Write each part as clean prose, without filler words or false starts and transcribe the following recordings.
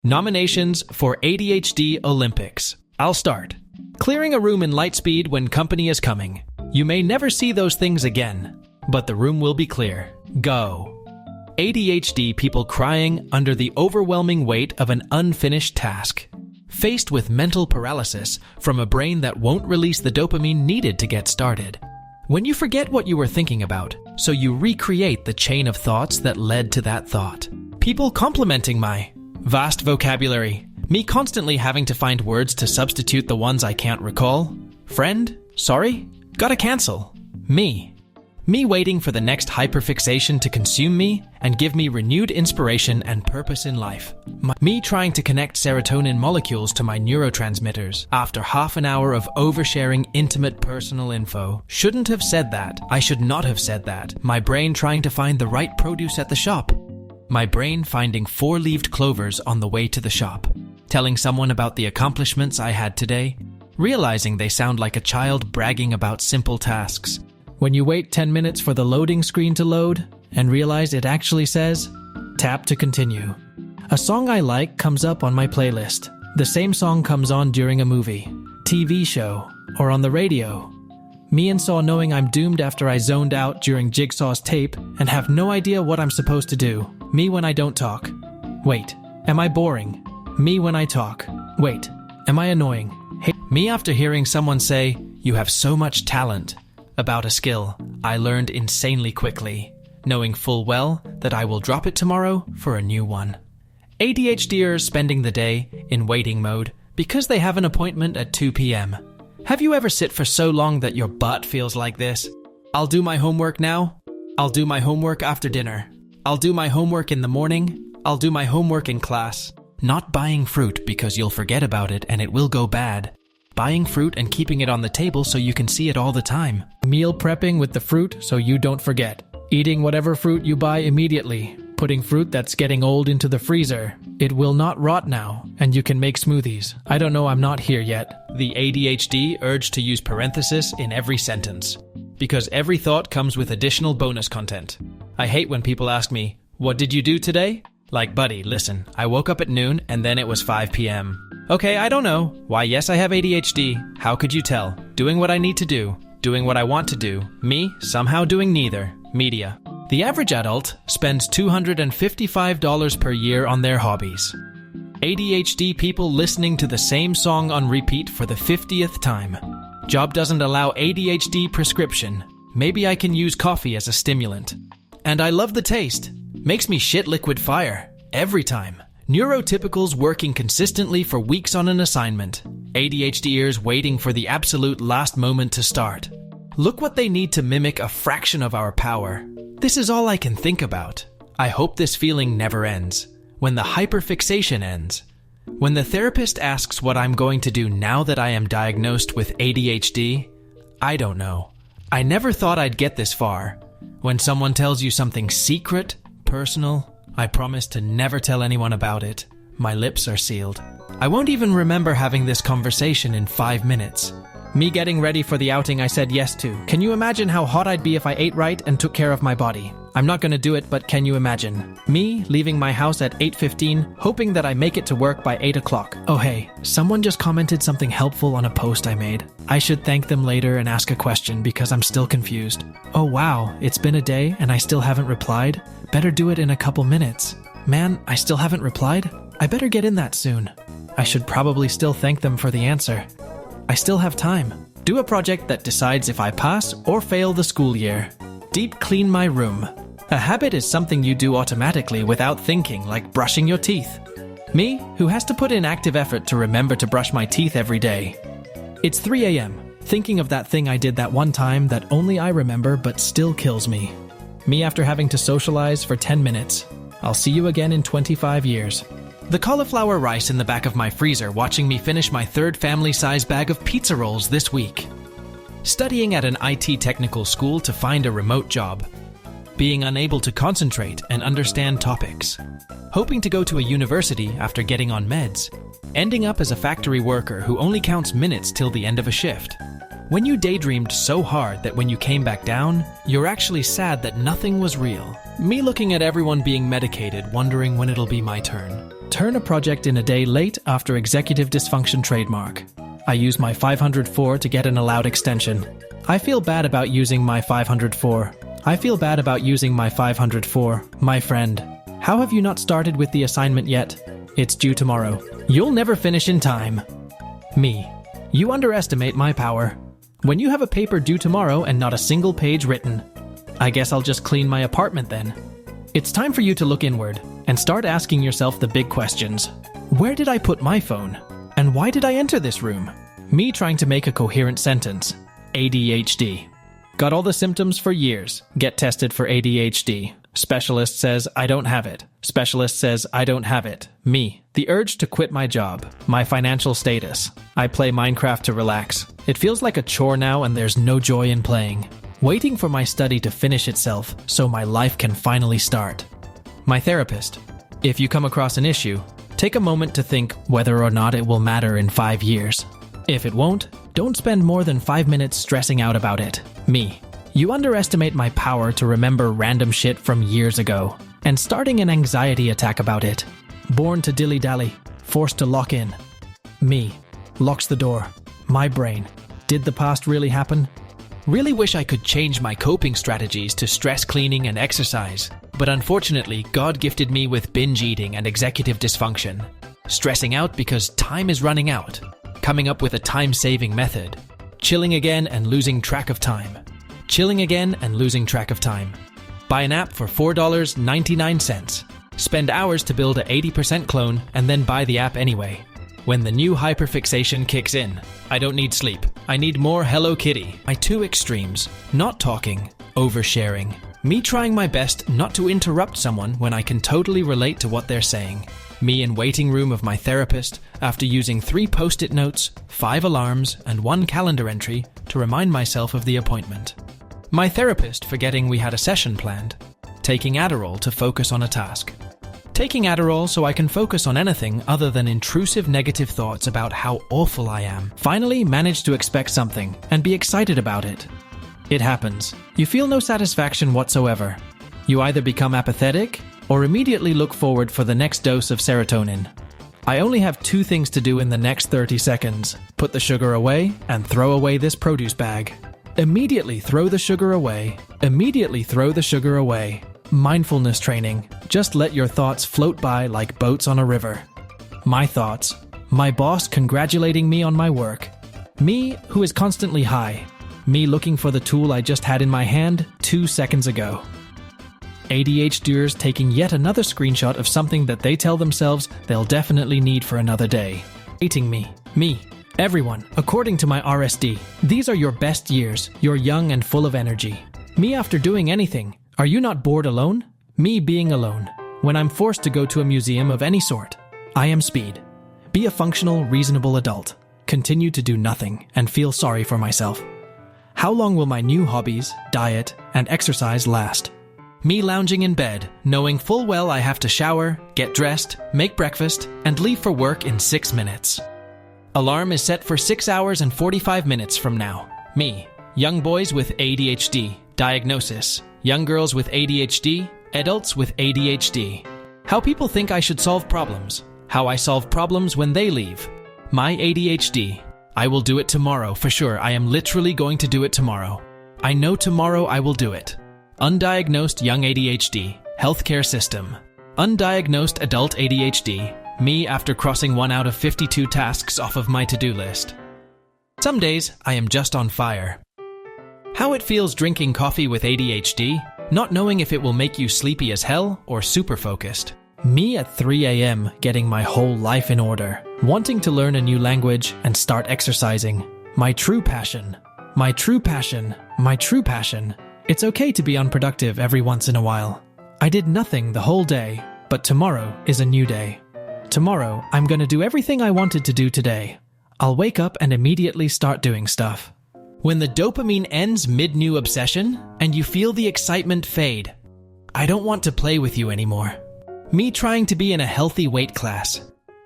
Nominations for ADHD Olympics. I'll start. Clearing a room in light speed when company is coming. You may never see those things again, but the room will be clear. Go. ADHD people crying under the overwhelming weight of an unfinished task. Faced with mental paralysis from a brain that won't release the dopamine needed to get started. When you forget what you were thinking about, so you recreate the chain of thoughts that led to that thought. People complimenting my vast vocabulary. Me constantly having to find words to substitute the ones I can't recall. Friend? Sorry? Gotta cancel. Me waiting for the next hyperfixation to consume me and give me renewed inspiration and purpose in life. Me trying to connect serotonin molecules to my neurotransmitters after half an hour of oversharing intimate personal info. Shouldn't have said that. I should not have said that. My brain trying to find the right produce at the shop. My brain finding 4-leaved clovers on the way to the shop. Telling someone about the accomplishments I had today. Realizing they sound like a child bragging about simple tasks. When you wait 10 minutes for the loading screen to load and realize it actually says, tap to continue. A song I like comes up on my playlist. The same song comes on during a movie, TV show, or on the radio. Me and Saw knowing I'm doomed after I zoned out during Jigsaw's tape and have no idea what I'm supposed to do. Me when I don't talk. Wait, am I boring? Me when I talk. Wait, am I annoying? Hey, me after hearing someone say, you have so much talent, about a skill I learned insanely quickly, knowing full well that I will drop it tomorrow for a new one. ADHDers spending the day in waiting mode because they have an appointment at 2 p.m. Have you ever sit for so long that your butt feels like this? I'll do my homework now. I'll do my homework after dinner. I'll do my homework in the morning. I'll do my homework in class. Not buying fruit because you'll forget about it and it will go bad. Buying fruit and keeping it on the table so you can see it all the time. Meal prepping with the fruit so you don't forget. Eating whatever fruit you buy immediately. Putting fruit that's getting old into the freezer. It will not rot now, and you can make smoothies. I don't know, I'm not here yet. The ADHD urge to use parenthesis in every sentence. Because every thought comes with additional bonus content. I hate when people ask me, what did you do today? Like, buddy, listen, I woke up at noon and then it was 5 p.m. Okay, I don't know. Why, yes, I have ADHD. How could you tell? Doing what I need to do. Doing what I want to do. Me, somehow doing neither. Media. The average adult spends $255 per year on their hobbies. ADHD people listening to the same song on repeat for the 50th time. Job doesn't allow ADHD prescription. Maybe I can use coffee as a stimulant. And I love the taste. Makes me shit liquid fire. Every time. Neurotypicals working consistently for weeks on an assignment. ADHDers waiting for the absolute last moment to start. Look what they need to mimic a fraction of our power. This is all I can think about. I hope this feeling never ends. When the hyperfixation ends. When the therapist asks what I'm going to do now that I am diagnosed with ADHD, I don't know. I never thought I'd get this far. When someone tells you something secret, personal, I promise to never tell anyone about it. My lips are sealed. I won't even remember having this conversation in 5 minutes. Me getting ready for the outing I said yes to. Can you imagine how hot I'd be if I ate right and took care of my body? I'm not gonna do it, but can you imagine? Me leaving my house at 8:15, hoping that I make it to work by 8 o'clock. Oh hey, someone just commented something helpful on a post I made. I should thank them later and ask a question because I'm still confused. Oh wow, it's been a day and I still haven't replied? Better do it in a couple minutes. Man, I still haven't replied? I better get in that soon. I should probably still thank them for the answer. I still have time. Do a project that decides if I pass or fail the school year. Deep clean my room. A habit is something you do automatically without thinking, like brushing your teeth. Me, who has to put in active effort to remember to brush my teeth every day. It's 3 a.m., thinking of that thing I did that one time that only I remember but still kills me. Me after having to socialize for 10 minutes. I'll see you again in 25 years. The cauliflower rice in the back of my freezer watching me finish my 3rd family-size bag of pizza rolls this week. Studying at an IT technical school to find a remote job. Being unable to concentrate and understand topics. Hoping to go to a university after getting on meds. Ending up as a factory worker who only counts minutes till the end of a shift. When you daydreamed so hard that when you came back down, you're actually sad that nothing was real. Me looking at everyone being medicated, wondering when it'll be my turn. Turn a project in a day late after executive dysfunction trademark. I use my 504 to get an allowed extension. I feel bad about using my 504. I feel bad about using my 504, my friend. How have you not started with the assignment yet? It's due tomorrow. You'll never finish in time. Me. You underestimate my power. When you have a paper due tomorrow and not a single page written, I guess I'll just clean my apartment then. It's time for you to look inward and start asking yourself the big questions. Where did I put my phone? And why did I enter this room? Me trying to make a coherent sentence. ADHD. Got all the symptoms for years. Get tested for ADHD. Specialist says I don't have it. Specialist says I don't have it. Me. The urge to quit my job. My financial status. I play Minecraft to relax. It feels like a chore now and there's no joy in playing. Waiting for my study to finish itself so my life can finally start. My therapist. If you come across an issue, take a moment to think whether or not it will matter in 5 years. If it won't, don't spend more than 5 minutes stressing out about it. Me. You underestimate my power to remember random shit from years ago and starting an anxiety attack about it. Born to dilly-dally, forced to lock in. Me. Locks the door. My brain. Did the past really happen? Really wish I could change my coping strategies to stress cleaning and exercise, but unfortunately, God gifted me with binge eating and executive dysfunction. Stressing out because time is running out. Coming up with a time-saving method. Chilling again and losing track of time. Chilling again and losing track of time. Buy an app for $4.99. Spend hours to build a 80% clone and then buy the app anyway. When the new hyperfixation kicks in, I don't need sleep. I need more Hello Kitty. My two extremes. Not talking, oversharing. Me trying my best not to interrupt someone when I can totally relate to what they're saying. Me in waiting room of my therapist after using 3 post-it notes, 5 alarms, and 1 calendar entry to remind myself of the appointment. My therapist forgetting we had a session planned. Taking Adderall to focus on a task. Taking Adderall so I can focus on anything other than intrusive negative thoughts about how awful I am. Finally manage to expect something and be excited about it. It happens. You feel no satisfaction whatsoever. You either become apathetic or immediately look forward for the next dose of serotonin. I only have 2 things to do in the next 30 seconds. Put the sugar away and throw away this produce bag. Immediately throw the sugar away. Immediately throw the sugar away. Mindfulness training. Just let your thoughts float by like boats on a river. My thoughts. My boss congratulating me on my work. Me who is constantly high. Me looking for the tool I just had in my hand 2 seconds ago. ADHDers taking yet another screenshot of something that they tell themselves they'll definitely need for another day. Hating me. Me. Everyone, according to my RSD. These are your best years. You're young and full of energy. Me after doing anything. Are you not bored alone? Me being alone. When I'm forced to go to a museum of any sort. I am speed. Be a functional, reasonable adult. Continue to do nothing and feel sorry for myself. How long will my new hobbies, diet, and exercise last? Me lounging in bed, knowing full well I have to shower, get dressed, make breakfast, and leave for work in 6 minutes. Alarm is set for 6 hours and 45 minutes from now. Me. Young boys with ADHD. Diagnosis. Young girls with ADHD. Adults with ADHD. How people think I should solve problems. How I solve problems when they leave. My ADHD. I will do it tomorrow, for sure. I am literally going to do it tomorrow. I know tomorrow I will do it. Undiagnosed young ADHD. Healthcare system. Undiagnosed adult ADHD. Me after crossing 1 out of 52 tasks off of my to-do list. Some days, I am just on fire. How it feels drinking coffee with ADHD, not knowing if it will make you sleepy as hell or super focused. Me at 3 a.m. getting my whole life in order, wanting to learn a new language and start exercising. My true passion. My true passion. My true passion. It's okay to be unproductive every once in a while. I did nothing the whole day, but tomorrow is a new day. Tomorrow, I'm gonna do everything I wanted to do today. I'll wake up and immediately start doing stuff. When the dopamine ends mid-new obsession, and you feel the excitement fade. I don't want to play with you anymore. Me trying to be in a healthy weight class.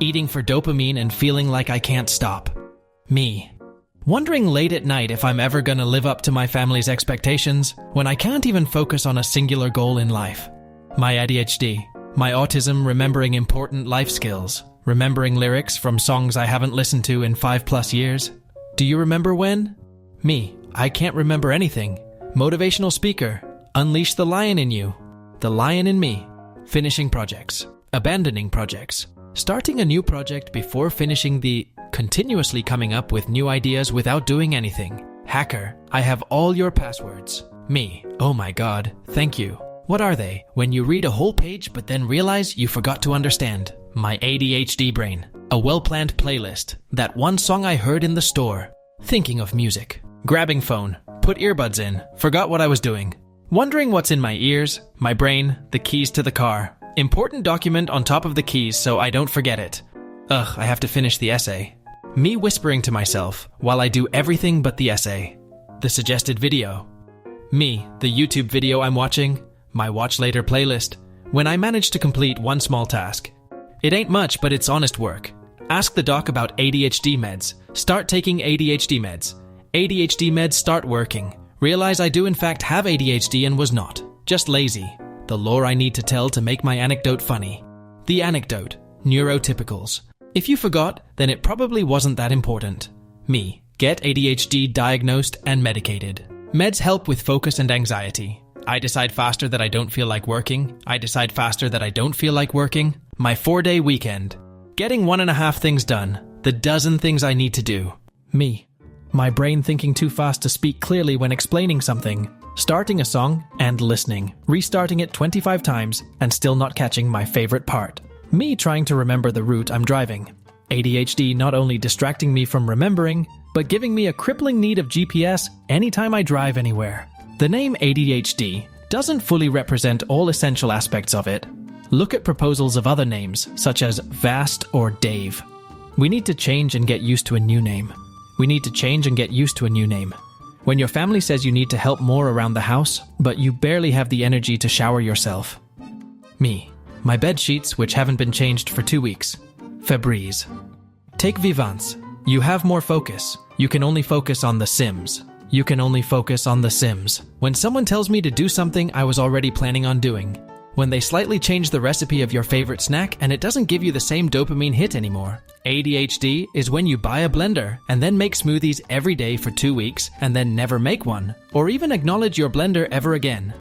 Eating for dopamine and feeling like I can't stop. Me. Wondering late at night if I'm ever gonna live up to my family's expectations when I can't even focus on a singular goal in life. My ADHD. My autism remembering important life skills. Remembering lyrics from songs I haven't listened to in 5+ years. Do you remember when? Me, I can't remember anything. Motivational speaker. Unleash the lion in you. The lion in me. Finishing projects. Abandoning projects. Starting a new project before finishing the continuously coming up with new ideas without doing anything. Hacker, I have all your passwords. Me, oh my god, thank you. What are they? When you read a whole page but then realize you forgot to understand. My ADHD brain. A well-planned playlist. That one song I heard in the store. Thinking of music. Grabbing phone. Put earbuds in. Forgot what I was doing. Wondering what's in my ears, my brain, the keys to the car. Important document on top of the keys so I don't forget it. Ugh, I have to finish the essay. Me whispering to myself while I do everything but the essay. The suggested video. Me, the YouTube video I'm watching. My watch later playlist. When I manage to complete one small task. It ain't much, but it's honest work. Ask the doc about ADHD meds. Start taking ADHD meds. ADHD meds start working. Realize I do in fact have ADHD and was not. Just lazy. The lore I need to tell to make my anecdote funny. The anecdote. Neurotypicals. If you forgot, then it probably wasn't that important. Me. Get ADHD diagnosed and medicated. Meds help with focus and anxiety. I decide faster that I don't feel like working. I decide faster that I don't feel like working. My 4-day weekend. Getting 1.5 things done. The dozen things I need to do. Me. My brain thinking too fast to speak clearly when explaining something. Starting a song and listening. Restarting it 25 times and still not catching my favorite part. Me trying to remember the route I'm driving. ADHD not only distracting me from remembering, but giving me a crippling need of GPS anytime I drive anywhere. The name ADHD doesn't fully represent all essential aspects of it. Look at proposals of other names, such as Vast or Dave. We need to change and get used to a new name. We need to change and get used to a new name. When your family says you need to help more around the house, but you barely have the energy to shower yourself. Me. My bed sheets, which haven't been changed for 2 weeks. Febreze. Take Vivance. You have more focus. You can only focus on the Sims. You can only focus on the Sims. When someone tells me to do something I was already planning on doing. When they slightly change the recipe of your favorite snack and it doesn't give you the same dopamine hit anymore. ADHD is when you buy a blender and then make smoothies every day for 2 weeks and then never make one, or even acknowledge your blender ever again.